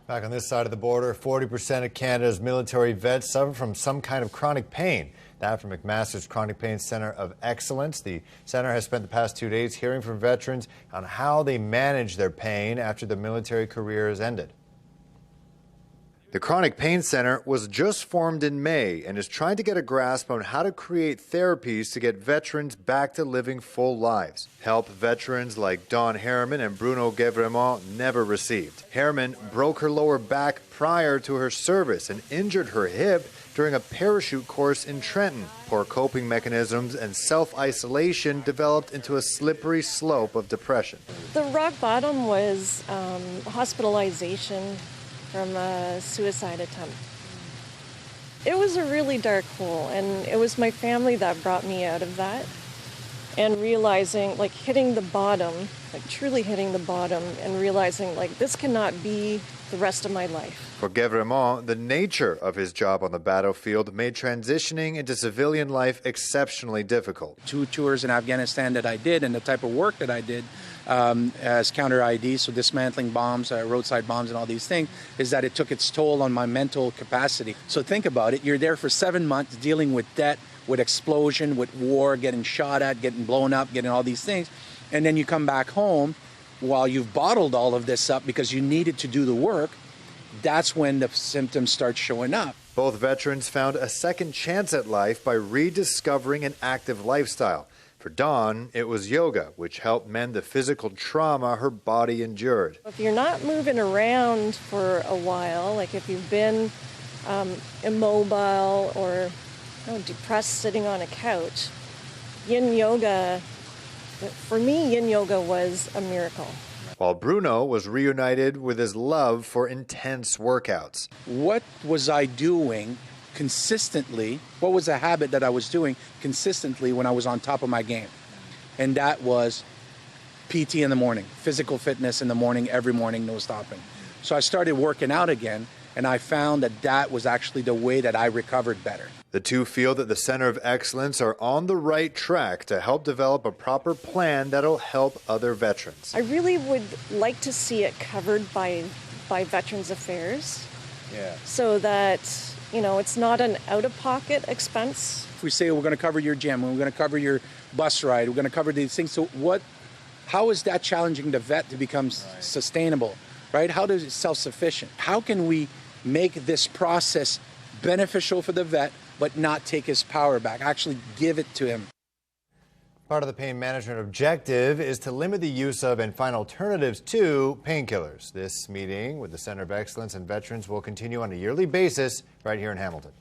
Back on this side of the border, 40% of Canada's military vets suffer from some kind of chronic pain. That from McMaster's Chronic Pain Centre of Excellence. The centre has spent the past 2 days hearing from veterans on how they manage their pain after the military career has ended. The Chronic Pain Centre was just formed in May and is trying to get a grasp on how to create therapies to get veterans back to living full lives. Help veterans like Dawn Herniman and Bruno Guévremont never received. Herniman broke her lower back prior to her service and injured her hip during a parachute course in Trenton. Poor coping mechanisms and self-isolation developed into a slippery slope of depression. The rock bottom was hospitalization from a suicide attempt. It was a really dark hole, and it was my family that brought me out of that. And realizing, like, hitting the bottom, like truly hitting the bottom, and realizing, like, this cannot be the rest of my life. For Guévremont, the nature of his job on the battlefield made transitioning into civilian life exceptionally difficult. 2 tours in Afghanistan that I did and the type of work that I did as counter-ID, so dismantling bombs, roadside bombs and all these things, is that it took its toll on my mental capacity. So think about it, you're there for 7 months dealing with debt, with explosion, with war, getting shot at, getting blown up, getting all these things, and then you come back home while you've bottled all of this up because you needed to do the work. That's when the symptoms start showing up. Both veterans found a second chance at life by rediscovering an active lifestyle. For Dawn, it was yoga, which helped mend the physical trauma her body endured. If you're not moving around for a while, like if you've been immobile or depressed sitting on a couch, yin yoga, for me, yin yoga was a miracle. While Bruno was reunited with his love for intense workouts. What was I doing consistently? What was a habit that I was doing consistently when I was on top of my game? And that was PT in the morning, physical fitness in the morning, every morning, no stopping. So I started working out again, and I found that that was actually the way that I recovered better. The two feel that the Centre of Excellence are on the right track to help develop a proper plan that'll help other veterans. I really would like to see it covered by Veterans Affairs. Yeah. So that, you know, it's not an out-of-pocket expense. If we say we're going to cover your gym, we're going to cover your bus ride, we're going to cover these things, so how is that challenging the vet to become sustainable, right? How does it self-sufficient? How can we make this process beneficial for the vet but not take his power back, actually give it to him? Part of the pain management objective is to limit the use of and find alternatives to painkillers. This meeting with the Centre of Excellence and veterans will continue on a yearly basis right here in Hamilton.